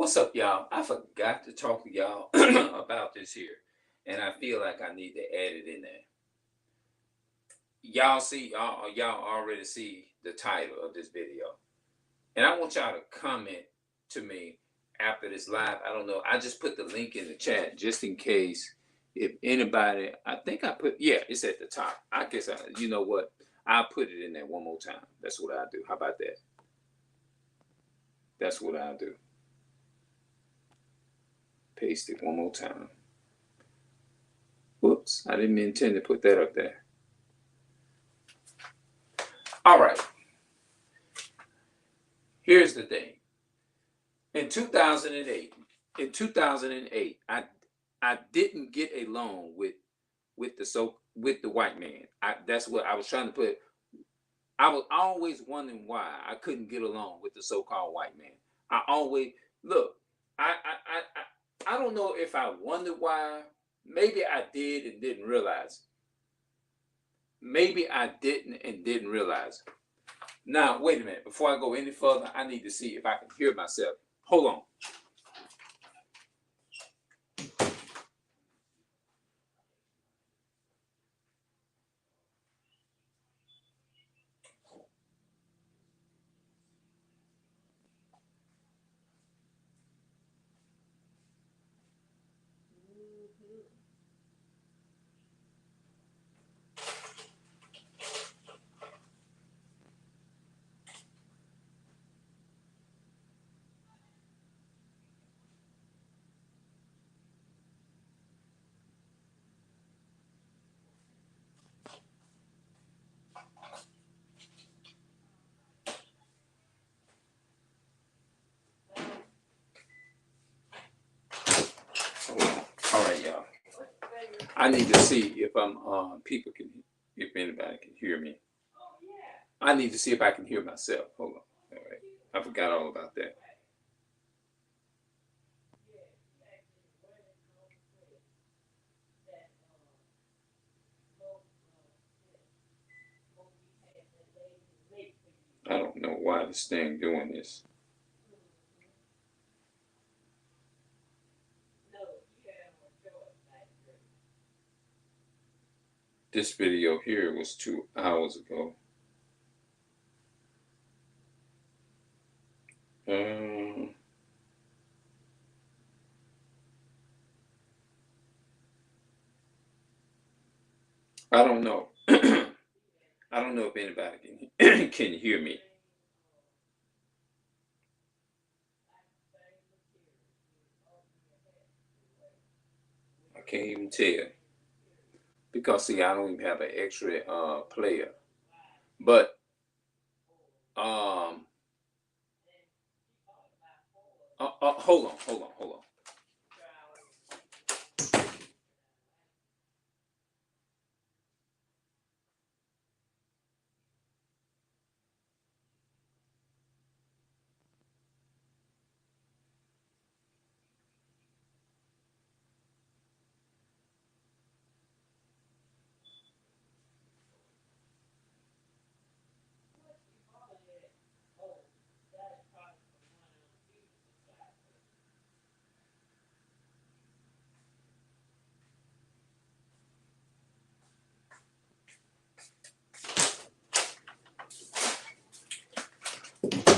What's up, y'all? I forgot to talk to y'all about this here, and I feel like I need to add it in there. Y'all see, y'all already see the title of this video, and I want y'all to comment to me after this live. I don't know. I just put the link in the chat just in case if anybody. I think I put, yeah, it's at the top. I guess you know what? I'll put it in there one more time. That's what I do. How about that? That's what I do. Paste it one more time. Whoops, I didn't intend to put that up there. All right. Here's the thing. In 2008, I didn't get a loan with the white man. That's what I was trying to put. I was always wondering why I couldn't get along with the so-called white man. I always look. I don't know if I wondered why. Maybe I did and didn't realize. Maybe I didn't and didn't realize. Now, wait a minute. Before I go any further, I need to see if I can hear myself. Hold on. All right, y'all. I need to see if if anybody can hear me. I need to see if I can hear myself. Hold on. All right. I forgot all about that. I don't know why this thing doing this. This video here was 2 hours ago. I don't know. I don't know if anybody can hear me. I can't even tell because see, I don't even have an extra player. But hold on.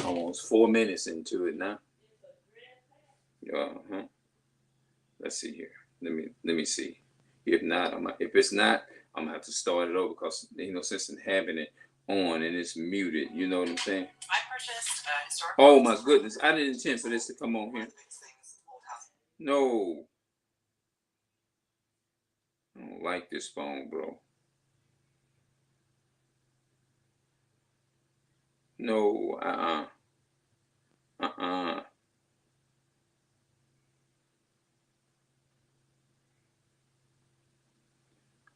Almost 4 minutes into it now. Let's see here. Let me see. If not, if it's not, I'm gonna have to start it over because since I'm having it on and it's muted, you know what I'm saying? I purchased historical. Oh my goodness! I didn't intend for this to come on here. No, I don't like this phone, bro. No, I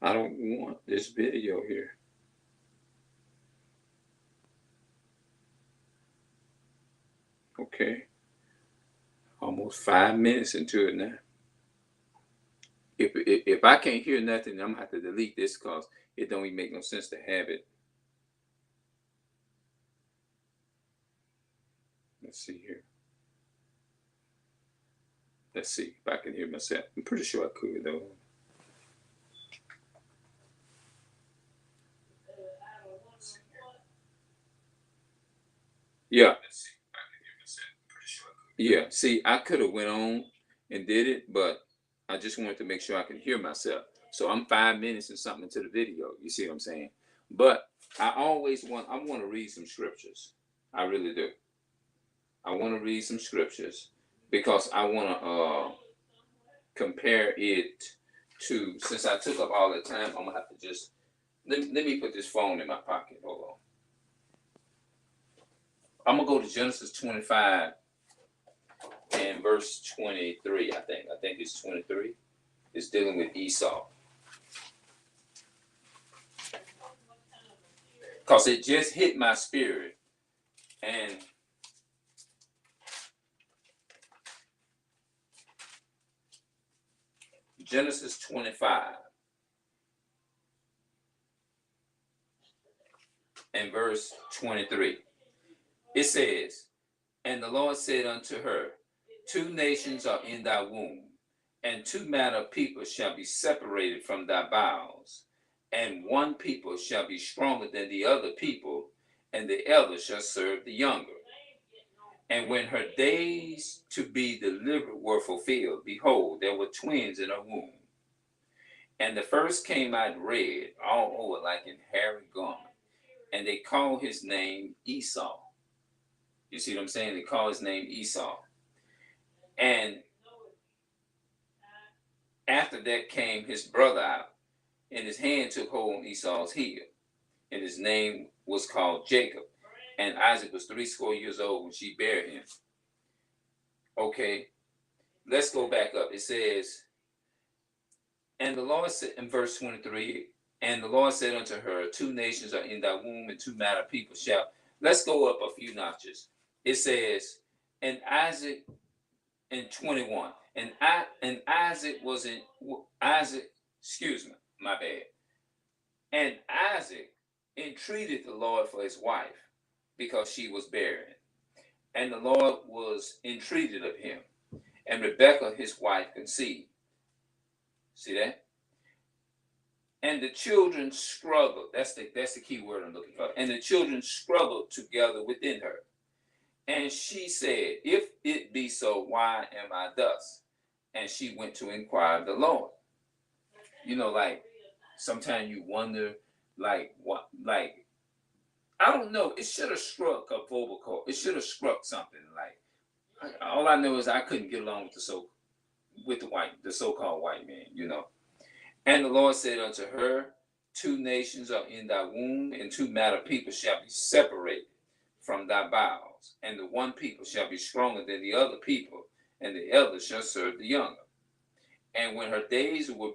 don't want this video here. Okay, almost 5 minutes into it now. If I can't hear nothing, I'm gonna have to delete this because it don't even make no sense to have it. Let's see here. Let's see if I can hear myself. I'm pretty sure I could though. Yeah. Yeah. See, I could have went on and did it, but I just wanted to make sure I can hear myself. So I'm 5 minutes and something into the video. You see what I'm saying? But I want to read some scriptures. I really do. I want to read some scriptures because I want to compare it to, since I took up all the time, I'm gonna have to just let me put this phone in my pocket. Hold on. I'm gonna go to Genesis 25 and verse 23. I think it's 23. It's dealing with Esau, because it just hit my spirit. And Genesis 25 and verse 23. It says, and the Lord said unto her, two nations are in thy womb, and two manner of people shall be separated from thy bowels, and one people shall be stronger than the other people, and the elder shall serve the younger. And when her days to be delivered were fulfilled, behold, there were twins in her womb. And the first came out red, all over like an hairy garment, and they called his name Esau. You see what I'm saying? They call his name Esau. And after that came his brother out, and his hand took hold on Esau's heel, and his name was called Jacob. And Isaac was 80 years old when she bare him. Okay, let's go back up. It says, and the Lord said in verse 23, and the Lord said unto her, two nations are in thy womb, and two manner of people shall. Let's go up a few notches. It says, and Isaac in 21, and Isaac was in Isaac. Excuse me, my bad. And Isaac entreated the Lord for his wife, because she was barren, and the Lord was entreated of him, and Rebekah his wife conceived. See that? And the children struggled. That's the key word I'm looking for. And the children struggled together within her. And she said, if it be so, why am I thus? And she went to inquire of the Lord. You know, like sometimes you wonder, like what, like I don't know. It should have struck a vocal cord. It should have struck something. Like all I know is I couldn't get along with the so-called white man. You know. And the Lord said unto her, two nations are in thy womb, and two manner of people shall be separated from thy bowels, and the one people shall be stronger than the other people, and the elder shall serve the younger. And when her days were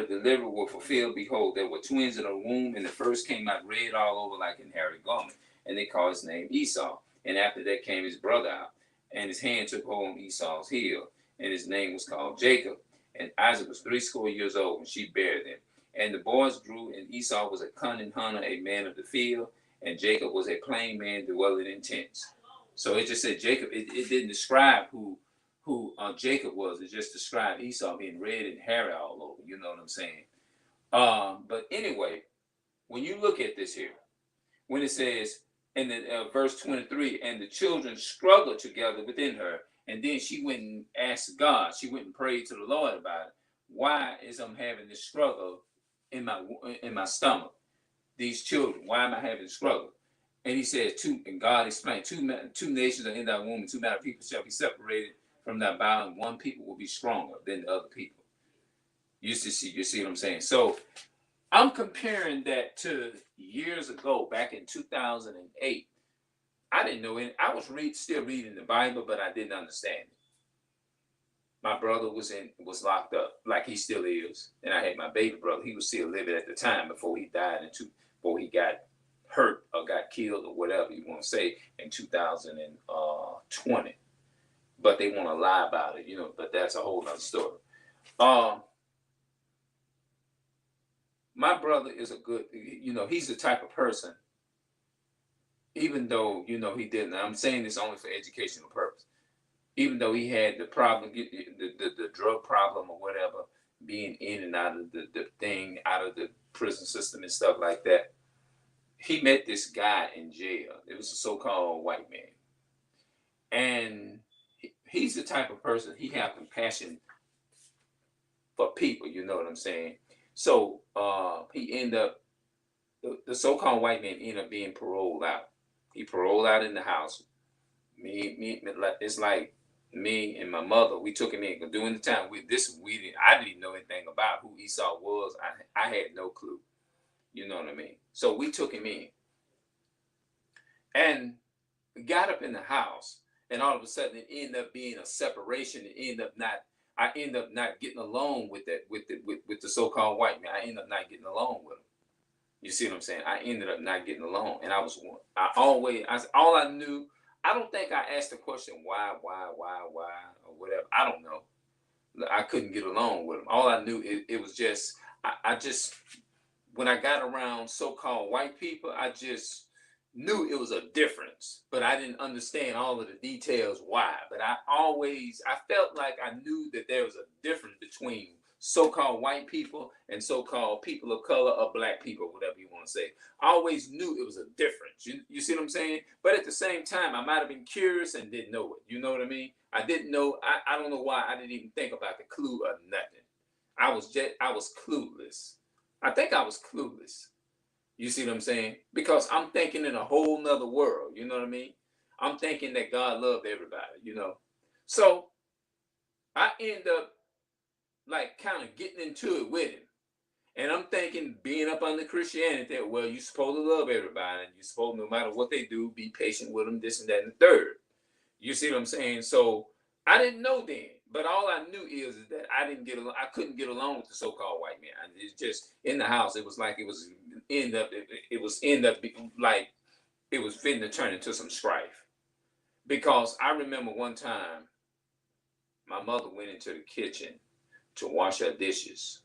delivered, were fulfilled, behold, there were twins in her womb, and the first came out red all over like an hairy garment, and they called his name Esau. And after that came his brother out, and his hand took hold on Esau's heel, and his name was called Jacob. And Isaac was 80 years old when she bare them. And the boys grew, and Esau was a cunning hunter, a man of the field, and Jacob was a plain man dwelling in tents. So it just said Jacob. It didn't describe who Jacob was. It just described Esau being red and hairy all over. You know what I'm saying? But anyway, when you look at this here, when it says in the verse 23, and the children struggled together within her, and then she went and asked God. She went and prayed to the Lord about it. Why is I'm having this struggle in my stomach? These children. Why am I having struggle? And he says, and God explained, two nations are in thy womb, and two manner of people shall be separated from thy bowel, and one people will be stronger than the other people. You see what I'm saying? So I'm comparing that to years ago, back in 2008. I didn't know it. I was still reading the Bible, but I didn't understand it. My brother was locked up, like he still is, and I had my baby brother. He was still living at the time before he died, before he got hurt or got killed or whatever you want to say in 2020. But they want to lie about it, you know. But that's a whole other story. My brother is a good, you know, he's the type of person. Even though, you know, he didn't. I'm saying this only for educational purpose. even though he had the problem, the drug problem or whatever, being in and out of the thing, out of the prison system and stuff like that. He met this guy in jail. It was a so-called white man, and he's the type of person, he have compassion for people. You know what I'm saying? So he ended up, the so-called white man ended up being paroled out. He paroled out in the house. It's like me and my mother. We took him in because during the time I didn't even know anything about who Esau was. I had no clue. You know what I mean? So we took him in, and we got up in the house, and all of a sudden it ended up being a separation. I ended up not getting along with that with the so-called white man. I ended up not getting along with him. You see what I'm saying? I ended up not getting along, and all I knew. I don't think I asked the question why, or whatever. I don't know. I couldn't get along with him. All I knew, it was just, I just, when I got around so-called white people, I just knew it was a difference, but I didn't understand all of the details why. But I felt like I knew that there was a difference between so-called white people and so-called people of color or black people, whatever you want to say. I always knew it was a difference. You see what I'm saying? But at the same time, I might have been curious and didn't know it. You know what I mean? I didn't know. I don't know why I didn't even think about the clue or nothing. I was clueless. I think I was clueless. You see what I'm saying? Because I'm thinking in a whole nother world. You know what I mean? I'm thinking that God loved everybody, you know. So I end up like kind of getting into it with him. And I'm thinking, being up under Christianity, that, well, you're supposed to love everybody, and you're supposed, no matter what they do, be patient with them, this and that and the third. You see what I'm saying? So I didn't know then, but all I knew is that I couldn't get along with the so-called white man. It's just in the house. It was like like it was fitting to turn into some strife. Because I remember one time my mother went into the kitchen to wash her dishes,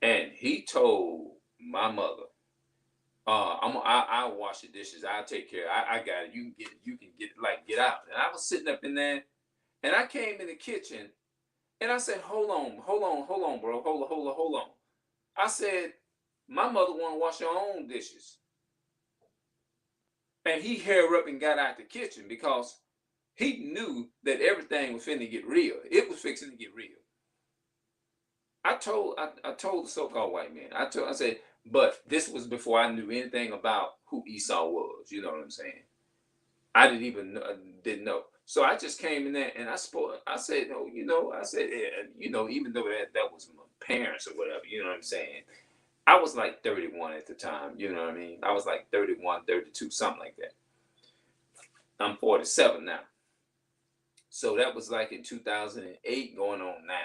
and he told my mother, I'll wash the dishes. I'll take care. I got it. You can get out. And I was sitting up in there, and I came in the kitchen, and I said, hold on, bro. Hold on. I said, my mother want to wash her own dishes. And he hurried up and got out the kitchen because he knew that everything was finna get real. It was fixing to get real. I told the so-called white man. I said, but this was before I knew anything about who Esau was. You know what I'm saying? I didn't know. So I just came in there and I spoke. I said, oh, even though that was my parents or whatever, you know what I'm saying? I was like 31 at the time. You know what I mean? I was like 31, 32, something like that. I'm 47 now. So that was like in 2008, going on 9.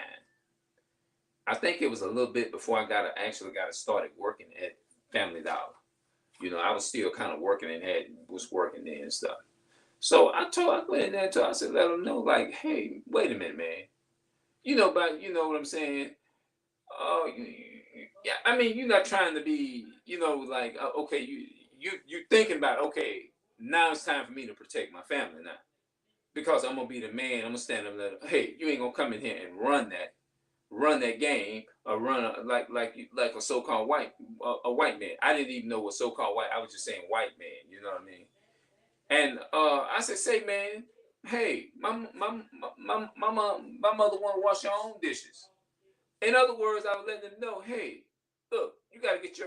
I think it was a little bit before I actually got started working at Family Dollar. You know, I was still kind of working and was working there and stuff. So I went in there and I said, let them know, like, hey, wait a minute, man. You know what I'm saying? Yeah, I mean, you're not trying to be, like, okay, you thinking about, okay, now it's time for me to protect my family now, because I'm gonna be the man. I'm gonna stand up and hey, you ain't gonna come in here and run that game, or like a so-called a white man. I didn't even know what so-called white. I was just saying white man. You know what I mean? And I said, say, man, hey, my mother want to wash her own dishes. In other words, I was letting them know, hey, look, you got to get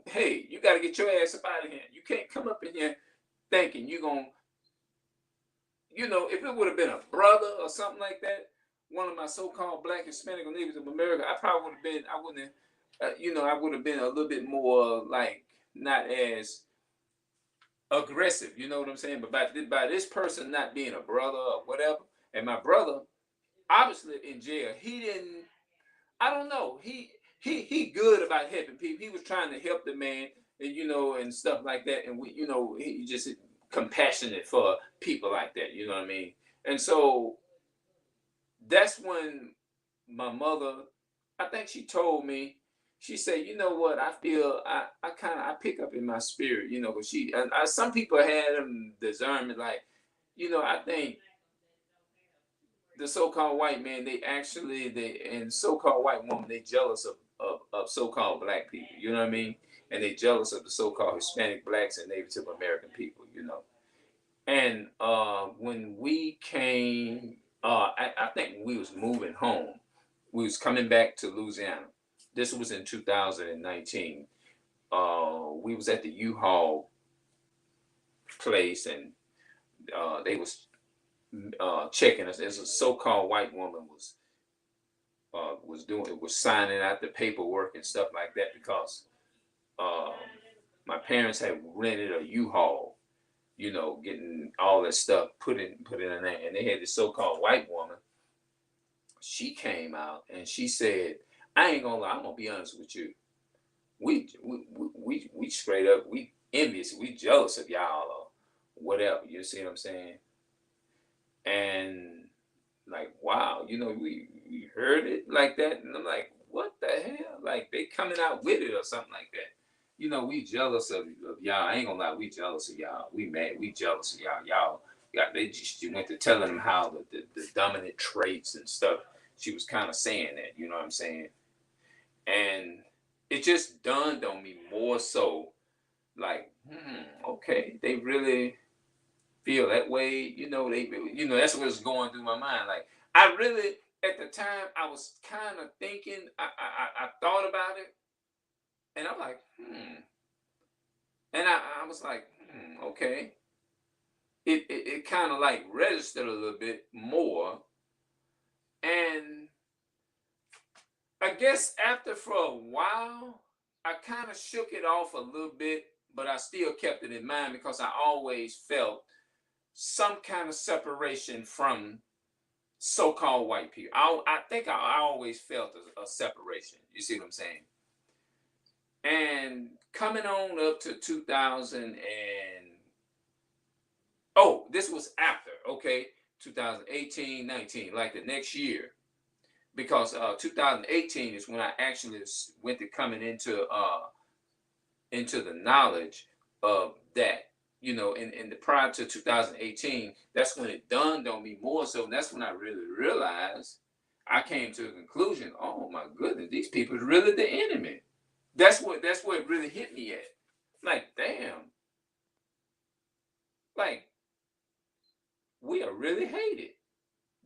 hey, you got to get your ass up out of here. You can't come up in here thinking you're going to, if it would have been a brother or something like that, one of my so-called black Hispanic neighbors of America, I probably would have been, I wouldn't have, I would have been a little bit more like not as aggressive, you know what I'm saying? But by this person not being a brother or whatever, and my brother, obviously in jail, he didn't. I don't know. He good about helping people. He was trying to help the man, and and stuff like that. And he just compassionate for people like that. You know what I mean? And so that's when my mother, I think she told me, she said, you know what, I feel I pick up in my spirit, because some people had them discernment, like, I think the so-called white man, they and so-called white woman, they jealous of so-called black people, you know what I mean? And they jealous of the so-called Hispanic blacks and Native American people, you know. And when we came, I think we was moving home. We was coming back to Louisiana. This was in 2019. We was at the U-Haul place, and they was checking us. There's a so-called white woman was signing out the paperwork and stuff like that because uh, my parents had rented a U-Haul, you know, getting all that stuff put in there, and they had this so-called white woman. She came out and she said, "I ain't gonna lie, I'm gonna be honest with you. We straight up we envious, we jealous of y'all or whatever." You see what I'm saying? And like, wow, you know, we heard it like that, and I'm like, what the hell? Like they coming out with it or something like that. You know, we jealous of y'all. I ain't gonna lie, we jealous of y'all. We mad, we jealous of y'all. Y'all got they just went to telling them how the dominant traits and stuff. She was kind of saying that, you know what I'm saying? And it just dawned on me more so, like, okay, they really feel that way, you know, that's what's going through my mind. Like, I really, at the time, I was kind of thinking, I thought about it, and I'm like, and I was like, okay. It kind of like registered a little bit more, and I guess after for a while, I kind of shook it off a little bit, but I still kept it in mind because I always felt some kind of separation from so-called white people. I think I always felt a separation. You see what I'm saying? And coming on up to 2000 and oh, this was after, okay, 2018, 19, like the next year, because 2018 is when I actually went to coming into the knowledge of that. You know, in the prior to 2018, that's when it dawned on me more so. And that's when I really realized, I came to the conclusion, oh my goodness, these people are really the enemy. That's what it really hit me at. Like, damn, like we are really hated.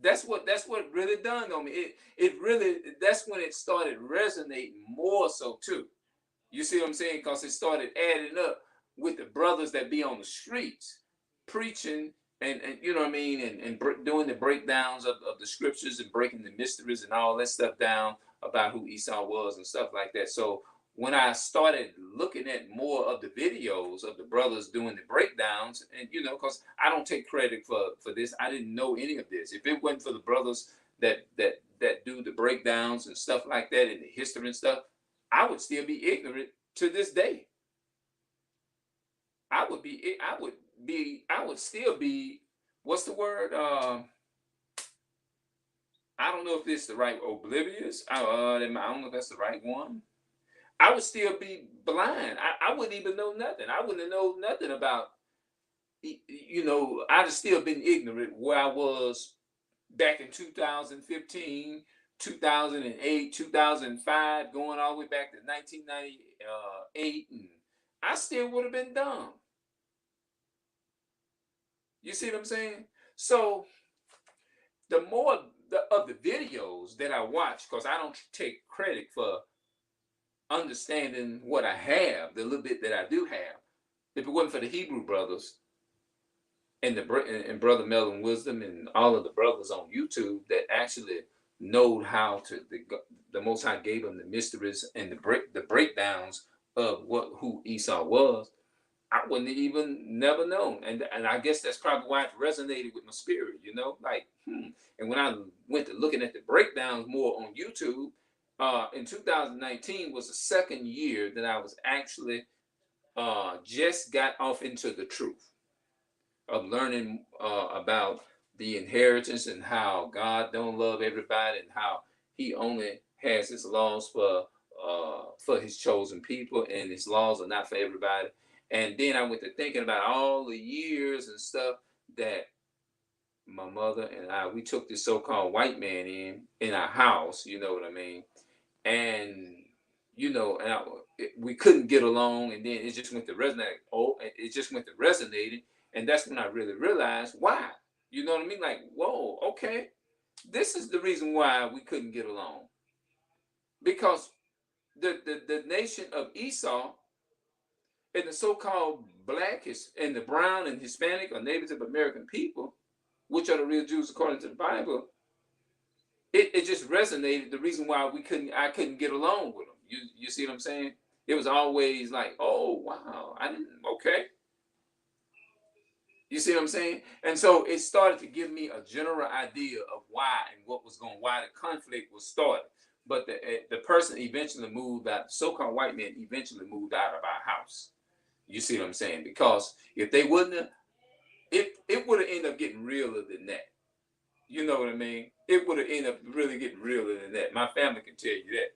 That's what really dawned on me. It really, that's when it started resonating more so too. You see what I'm saying? Because it started adding up with the brothers that be on the streets preaching, and you know what I mean, and doing the breakdowns of the scriptures and breaking the mysteries and all that stuff down about who Esau was and stuff like that. So when I started looking at more of the videos of the brothers doing the breakdowns, and you know, because I don't take credit for this, I didn't know any of this. If it wasn't for the brothers that do the breakdowns and stuff like that and the history and stuff, I would still be ignorant to this day. I would still be, what's the word? I don't know if it's the right, oblivious. I don't know if that's the right one. I would still be blind. I wouldn't even know nothing. I wouldn't know nothing about, you know, I'd have still been ignorant where I was back in 2015, 2008, 2005, going all the way back to 1998, and I still would have been dumb. You see what I'm saying? So the more of the videos that I watch, because I don't take credit for understanding what I have, the little bit that I do have. If it wasn't for the Hebrew brothers and and brother Melvin Wisdom and all of the brothers on YouTube that actually know how to, the Most High gave them the mysteries and the breakdowns of who Esau was, I wouldn't even never known. And I guess that's probably why it resonated with my spirit, you know, like, And when I went to looking at the breakdowns more on YouTube, in 2019 was the second year that I was actually just got off into the truth of learning about the inheritance and how God don't love everybody and how He only has His laws for His chosen people, and His laws are not for everybody. And then I went to thinking about all the years and stuff that my mother and I, we took this so-called white man in our house, you know what I mean? And we couldn't get along, and then it just went to resonate. Oh, it just went to resonating, and that's when I really realized why. You know what I mean? Like, whoa, okay, this is the reason why we couldn't get along, because the nation of Esau and the so-called black and the brown and Hispanic or Native American people, which are the real Jews according to the Bible, it just resonated. The reason why I couldn't get along with them. You see what I'm saying? It was always like, oh wow, I didn't okay. You see what I'm saying? And so it started to give me a general idea of why and why the conflict was started. But the person eventually moved out. The so-called white man eventually moved out of our house. You see what I'm saying? Because if they wouldn't have, it would have ended up getting realer than that. You know what I mean? It would have ended up really getting realer than that. My family can tell you that.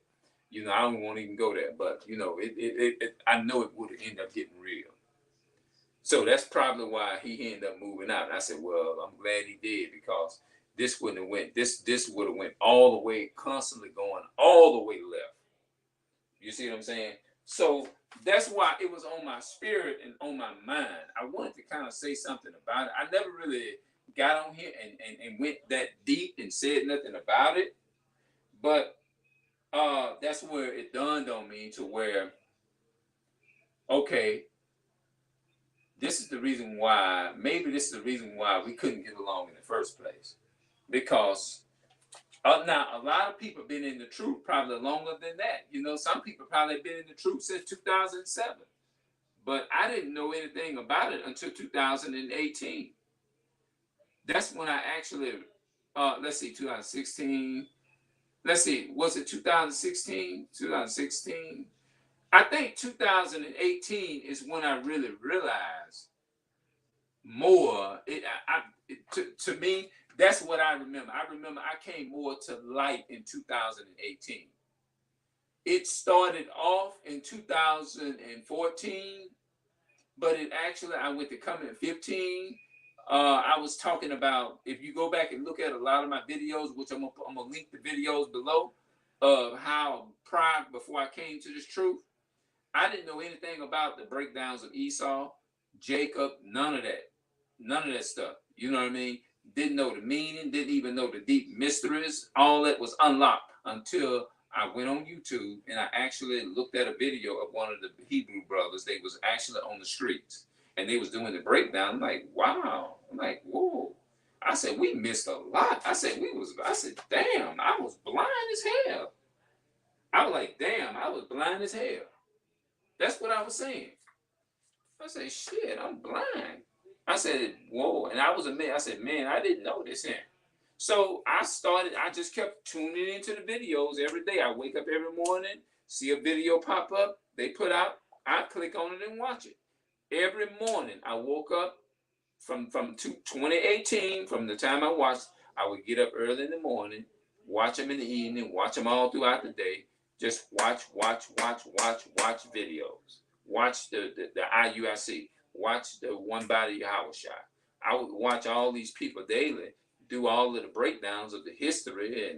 I don't want to even go there, but I know it would have ended up getting real. So that's probably why he ended up moving out. And I said, well, I'm glad he did, because this wouldn't have went. This would have went all the way, constantly going all the way left. You see what I'm saying? So that's why it was on my spirit and on my mind. I wanted to kind of say something about it. I never really got on here and went that deep and said nothing about it. But that's where it dawned on me to where, okay, this is the reason why, maybe this is the reason why we couldn't get along in the first place. Because now a lot of people have been in the truth probably longer than that. Some people probably have been in the truth since 2007. But I didn't know anything about it until 2018. That's when I actually, let's see, 2016. Let's see, was it 2016? 2016? I think 2018 is when I really realized more. To me, that's what I remember. I remember I came more to light in 2018. It started off in 2014, but I went to come in 15. I was talking about, if you go back and look at a lot of my videos, which I'm gonna link the videos below, of how before I came to this truth, I didn't know anything about the breakdowns of Esau, Jacob, none of that stuff. You know what I mean? Didn't know the meaning, didn't even know the deep mysteries. All that was unlocked until I went on YouTube and I actually looked at a video of one of the Hebrew brothers. They was actually on the streets and they was doing the breakdown. I'm like, wow. I'm like, whoa. I said, we missed a lot. I said, damn, I was blind as hell. I was like, damn, I was blind as hell. That's what I was saying. I said, shit, I'm blind. I said, whoa. And I was amazed. I said, man, I didn't know this here. So I just kept tuning into the videos every day. I wake up every morning, see a video pop up, they put out, I click on it and watch it. Every morning I woke up from 2018, from the time I watched, I would get up early in the morning, watch them in the evening, watch them all throughout the day. Just watch videos. Watch the IUIC. Watch the One Body Yahushua. I would watch all these people daily do all of the breakdowns of the history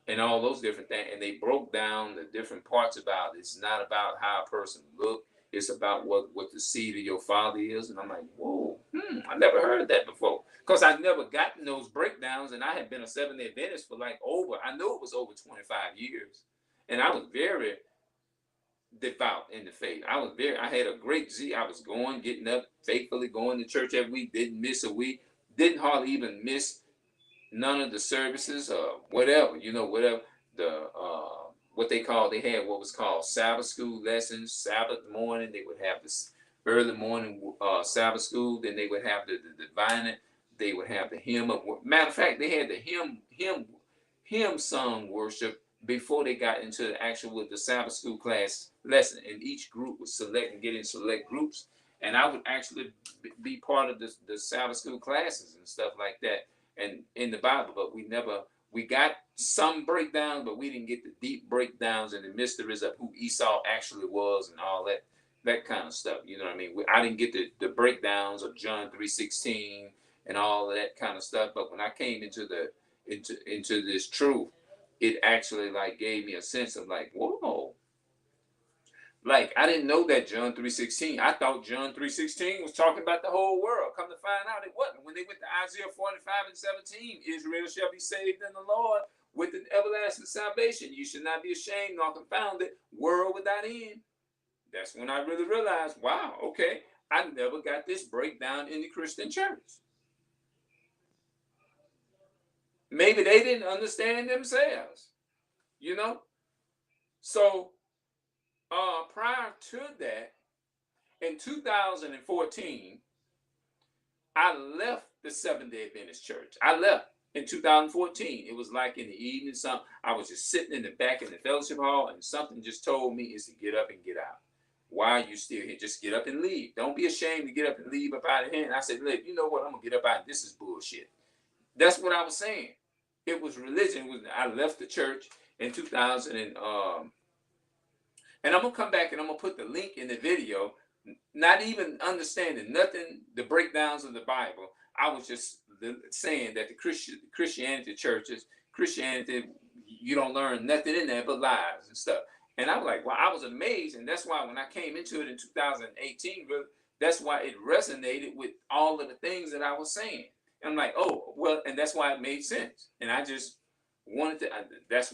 and all those different things. And they broke down the different parts about it. It's not about how a person looked. It's about what the seed of your father is. And I'm like, whoa, I never heard that before. Because I never gotten those breakdowns. And I had been a Seventh-day Adventist for I know it was over 25 years. And I was very devout in the faith. I had a great zeal. I was getting up faithfully, going to church every week, didn't miss a week, didn't hardly even miss none of the services or whatever, whatever they had what was called Sabbath school lessons. Sabbath morning, they would have this early morning Sabbath school. Then they would have the divine. They would have the hymn. Matter of fact, they had the hymn song worship before they got into the Sabbath school class lesson. And each group would select and get in select groups. And I would actually be part of the Sabbath school classes and stuff like that. And in the Bible, but we got some breakdowns, but we didn't get the deep breakdowns and the mysteries of who Esau actually was and all that kind of stuff. You know what I mean? I didn't get the breakdowns of John 3:16 and all of that kind of stuff. But when I came into into this truth, it actually like gave me a sense of like, whoa. Like I didn't know that John 3:16. I thought John 3:16 was talking about the whole world. Come to find out it wasn't. When they went to Isaiah 45:17, Israel shall be saved in the Lord with an everlasting salvation. You should not be ashamed nor confounded, world without end. That's when I really realized, wow, okay, I never got this breakdown in the Christian church. Maybe they didn't understand themselves, you know? So prior to that, in 2014, I left the Seventh Day Adventist Church. I left in 2014. It was like in the evening, I was just sitting in the back in the fellowship hall, and something just told me is to get up and get out. Why are you still here? Just get up and leave. Don't be ashamed to get up and leave up out of here. And I said, look, you know what? I'm gonna get up out. This is bullshit. That's what I was saying. It was religion. I left the church in 2000 and I'm gonna come back and I'm gonna put the link in the video. Not even understanding nothing, the breakdowns of the Bible. I was just saying that the Christianity churches, Christianity, you don't learn nothing in there but lies and stuff. And I was like, well, I was amazed, and that's why when I came into it in 2018, that's why it resonated with all of the things that I was saying. And I'm like, oh, well, and that's why it made sense. And I just wanted to. That's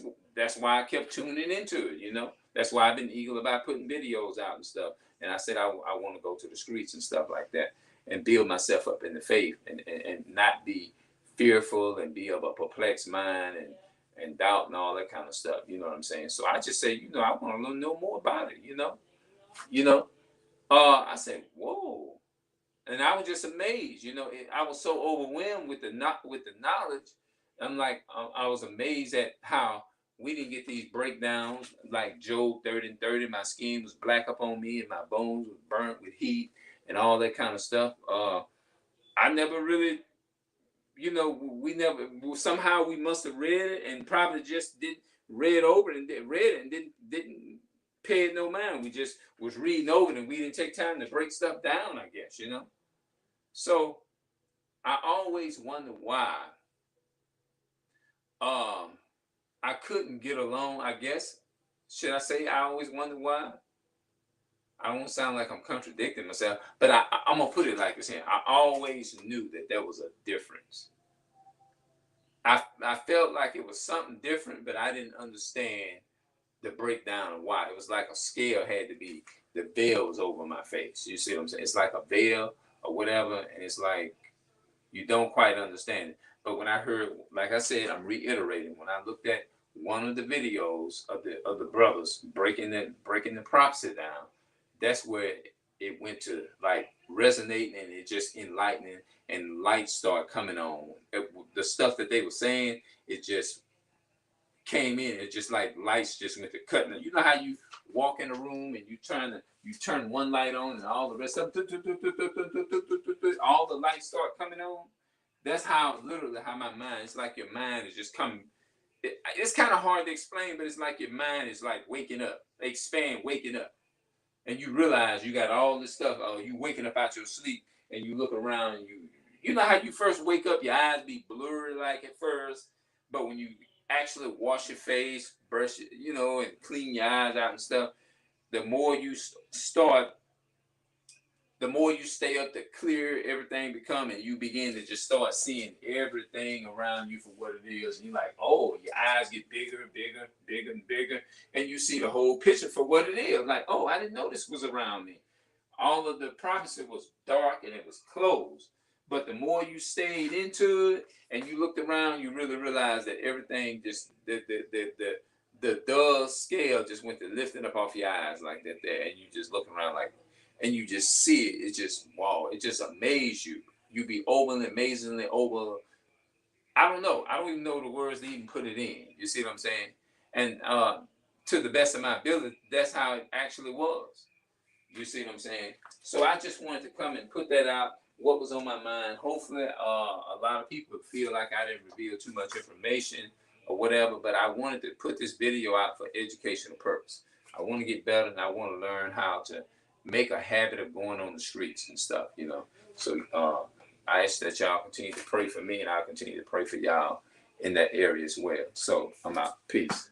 why I kept tuning into it. You know, that's why I've been eager about putting videos out and stuff. And I said I want to go to the streets and stuff like that and build myself up in the faith and not be fearful and be of a perplexed mind and doubt and all that kind of stuff. You know what I'm saying? So I just say, you know, I want to know more about it. You know. I said, whoa, and I was just amazed. You know, I was so overwhelmed with the knowledge. I'm like, I was amazed at how we didn't get these breakdowns like Job 30:30. My skin was black up on me and my bones was burnt with heat and all that kind of stuff. I never really, you know, we never, somehow we must have read it and probably just did read over it and read it and didn't pay it no mind. We just was reading over it and we didn't take time to break stuff down, I guess, you know. So I always wonder why I couldn't get along, I guess. Should I say I always wonder why? I don't sound like I'm contradicting myself, but I'm going to put it like this here. I always knew that there was a difference. I felt like it was something different, but I didn't understand the breakdown of why. It was like a scale had to be, the veil was over my face. You see what I'm saying? It's like a veil or whatever, and it's like you don't quite understand it. But when I heard, like I said, I'm reiterating, when I looked at one of the videos of the brothers breaking the prophecy down, that's where it went to like resonating and it just enlightening and lights start coming on. The stuff that they were saying, it just came in. It just like lights just went to cutting. You know how you walk in a room and you turn one light on and all the rest of all the lights start coming on. That's how literally how my mind. It's like your mind is just coming. It's kind of hard to explain, but it's like your mind is like waking up, waking up, and you realize you got all this stuff. Oh, you waking up out your sleep and you look around and you know how you first wake up, your eyes be blurry like at first, but when you actually wash your face, brush it, you know, and clean your eyes out and stuff, the more you start, the more you stay up, the clearer everything becomes, and you begin to just start seeing everything around you for what it is. And you're like, oh, your eyes get bigger and bigger, bigger and bigger, and you see the whole picture for what it is. Like, oh, I didn't know this was around me. All of the prophecy was dark and it was closed. But the more you stayed into it and you looked around, you really realized that everything just the dull scale just went to lifting up off your eyes like that there, and you just look around like, and you just see it. It just wow, it just amazed you. You be overly, amazingly over. I don't know. I don't even know the words to even put it in. You see what I'm saying? And to the best of my ability, that's how it actually was. You see what I'm saying? So I just wanted to come and put that out, what was on my mind. Hopefully, a lot of people feel like I didn't reveal too much information or whatever, but I wanted to put this video out for educational purpose. I want to get better and I want to learn how to make a habit of going on the streets and stuff, you know. So I ask that y'all continue to pray for me, and I'll continue to pray for y'all in that area as well. So I'm out. Peace.